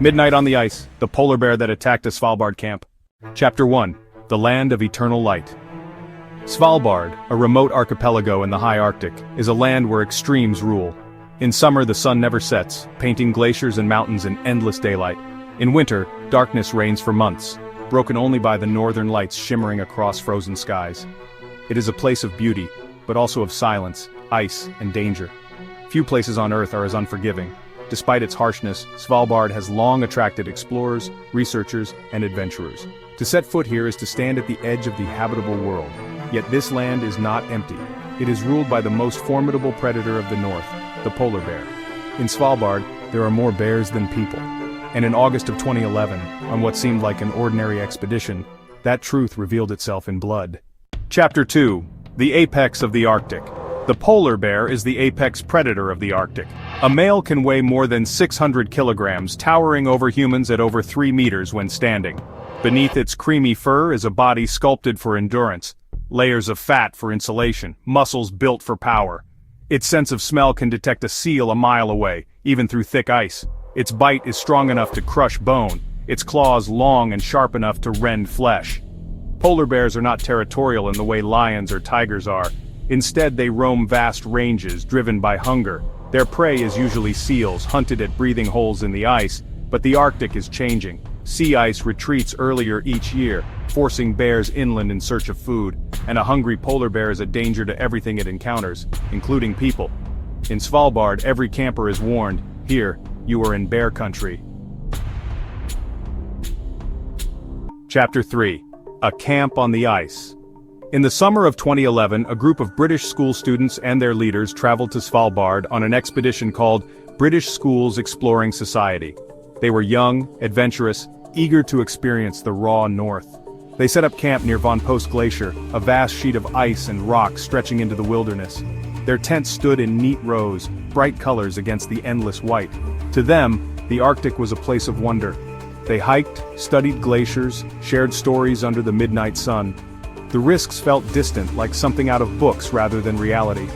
Midnight on the Ice, the polar bear that attacked a Svalbard camp. Chapter 1. The Land of Eternal Light. Svalbard, a remote archipelago in the high Arctic, is a land where extremes rule. In summer the sun never sets, painting glaciers and mountains in endless daylight. In winter, darkness reigns for months, broken only by the northern lights shimmering across frozen skies. It is a place of beauty, but also of silence, ice, and danger. Few places on Earth are as unforgiving. Despite its harshness, Svalbard has long attracted explorers, researchers, and adventurers. To set foot here is to stand at the edge of the habitable world. Yet this land is not empty. It is ruled by the most formidable predator of the north, the polar bear. In Svalbard, there are more bears than people. And in August of 2011, on what seemed like an ordinary expedition, that truth revealed itself in blood. Chapter 2. The Apex of the Arctic. The polar bear is the apex predator of the Arctic. A male can weigh more than 600 kilograms, towering over humans at over 3 meters when standing. Beneath its creamy fur is a body sculpted for endurance, layers of fat for insulation, muscles built for power. Its sense of smell can detect a seal a mile away, even through thick ice. Its bite is strong enough to crush bone, its claws long and sharp enough to rend flesh. Polar bears are not territorial in the way lions or tigers are. Instead, they roam vast ranges, driven by hunger. Their prey is usually seals, hunted at breathing holes in the ice, but the Arctic is changing. Sea ice retreats earlier each year, forcing bears inland in search of food, and a hungry polar bear is a danger to everything it encounters, including people. In Svalbard, every camper is warned, here, you are in bear country. Chapter 3. A Camp on the Ice. In the summer of 2011, a group of British school students and their leaders traveled to Svalbard on an expedition called British Schools Exploring Society. They were young, adventurous, eager to experience the raw north. They set up camp near Von Post Glacier, a vast sheet of ice and rock stretching into the wilderness. Their tents stood in neat rows, bright colors against the endless white. To them, the Arctic was a place of wonder. They hiked, studied glaciers, shared stories under the midnight sun. The risks felt distant, like something out of books rather than reality.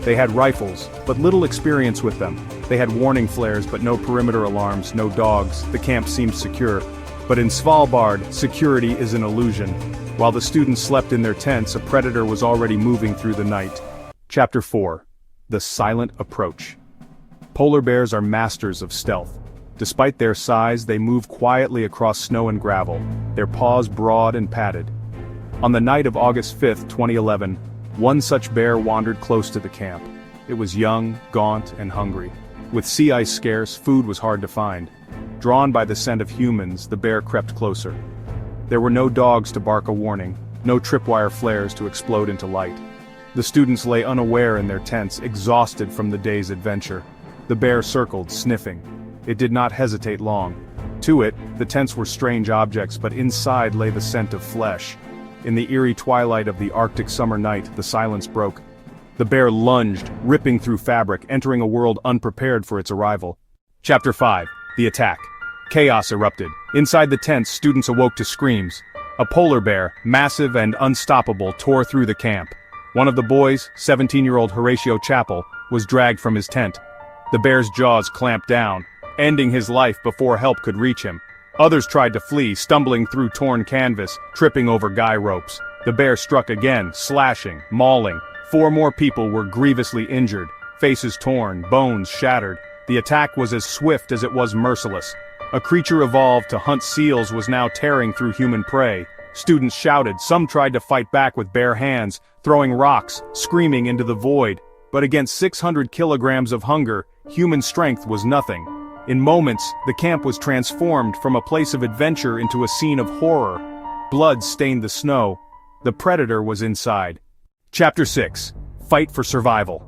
They had rifles, but little experience with them. They had warning flares, but no perimeter alarms, no dogs. The camp seemed secure. But in Svalbard, security is an illusion. While the students slept in their tents, a predator was already moving through the night. Chapter 4. The Silent Approach. Polar bears are masters of stealth. Despite their size, they move quietly across snow and gravel, their paws broad and padded. On the night of August 5, 2011, one such bear wandered close to the camp. It was young, gaunt, and hungry. With sea ice scarce, food was hard to find. Drawn by the scent of humans, the bear crept closer. There were no dogs to bark a warning, no tripwire flares to explode into light. The students lay unaware in their tents, exhausted from the day's adventure. The bear circled, sniffing. It did not hesitate long. To it, the tents were strange objects, but inside lay the scent of flesh. In the eerie twilight of the Arctic summer night, the silence broke. The bear lunged, ripping through fabric, entering a world unprepared for its arrival. Chapter 5. The Attack. Chaos erupted. Inside the tents, students awoke to screams. A polar bear, massive and unstoppable, tore through the camp. One of the boys, 17-year-old Horatio Chappell, was dragged from his tent. The bear's jaws clamped down, ending his life before help could reach him. Others tried to flee, stumbling through torn canvas, tripping over guy ropes. The bear struck again, slashing, mauling. 4 more people were grievously injured, faces torn, bones shattered. The attack was as swift as it was merciless. A creature evolved to hunt seals was now tearing through human prey. Students shouted, some tried to fight back with bare hands, throwing rocks, screaming into the void. But against 600 kilograms of hunger, human strength was nothing. In moments, the camp was transformed from a place of adventure into a scene of horror. Blood stained the snow. The predator was inside. Chapter 6. Fight for Survival.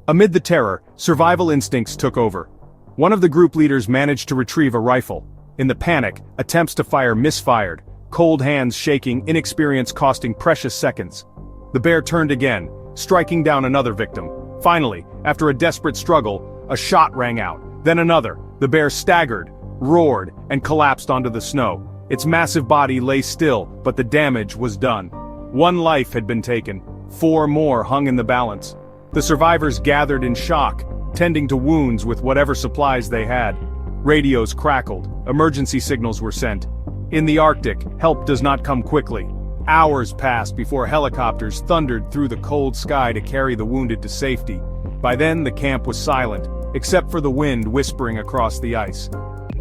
Amid the terror, survival instincts took over. One of the group leaders managed to retrieve a rifle. In the panic, attempts to fire misfired, cold hands shaking, inexperience costing precious seconds. The bear turned again, striking down another victim. Finally, after a desperate struggle, a shot rang out. Then another. The bear staggered, roared, and collapsed onto the snow. Its massive body lay still, but the damage was done. 1 life had been taken. 4 more hung in the balance. The survivors gathered in shock, tending to wounds with whatever supplies they had. Radios crackled, emergency signals were sent. In the Arctic, help does not come quickly. Hours passed before helicopters thundered through the cold sky to carry the wounded to safety. By then, the camp was silent, except for the wind whispering across the ice.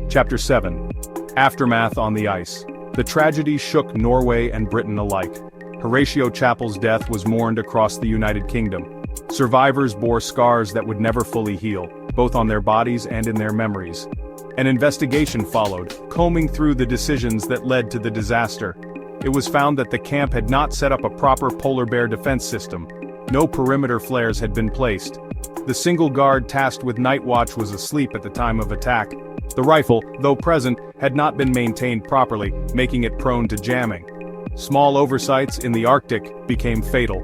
Chapter 7. Aftermath on the ice. The tragedy shook Norway and Britain alike. Horatio Chappell's death was mourned across the United Kingdom. Survivors bore scars that would never fully heal, both on their bodies and in their memories. An investigation followed, combing through the decisions that led to the disaster. It was found that the camp had not set up a proper polar bear defense system. No perimeter flares had been placed. The single guard tasked with night watch was asleep at the time of attack. The rifle, though present, had not been maintained properly, making it prone to jamming. Small oversights in the Arctic became fatal.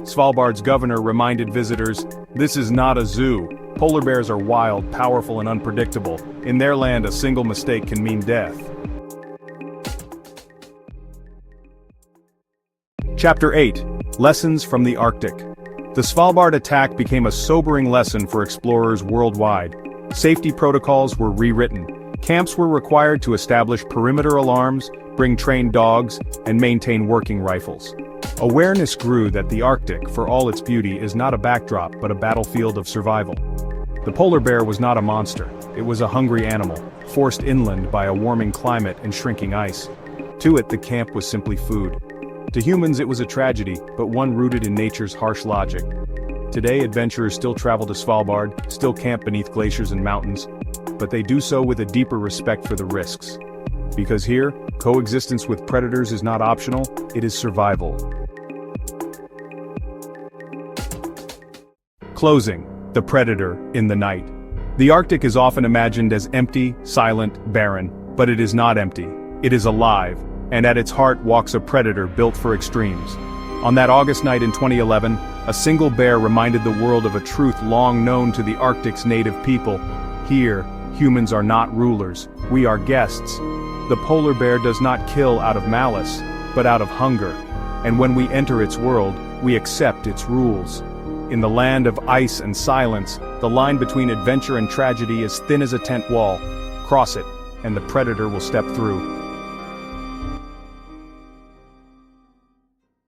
Svalbard's governor reminded visitors, "This is not a zoo. Polar bears are wild, powerful, and unpredictable. In their land, a single mistake can mean death." Chapter 8. Lessons from the Arctic. The Svalbard attack became a sobering lesson for explorers worldwide. Safety protocols were rewritten. Camps were required to establish perimeter alarms, bring trained dogs, and maintain working rifles. Awareness grew that the Arctic, for all its beauty, is not a backdrop but a battlefield of survival. The polar bear was not a monster. It was a hungry animal, forced inland by a warming climate and shrinking ice. To it, the camp was simply food. To humans, it was a tragedy, but one rooted in nature's harsh logic. Today, adventurers still travel to Svalbard, still camp beneath glaciers and mountains, but they do so with a deeper respect for the risks. Because here, coexistence with predators is not optional, it is survival. Closing. The predator in the night. The Arctic is often imagined as empty, silent, barren, but it is not empty. It is alive, and at its heart walks a predator built for extremes. On that August night in 2011, a single bear reminded the world of a truth long known to the Arctic's native people. Here, humans are not rulers, we are guests. The polar bear does not kill out of malice, but out of hunger. And when we enter its world, we accept its rules. In the land of ice and silence, the line between adventure and tragedy is thin as a tent wall. Cross it, and the predator will step through.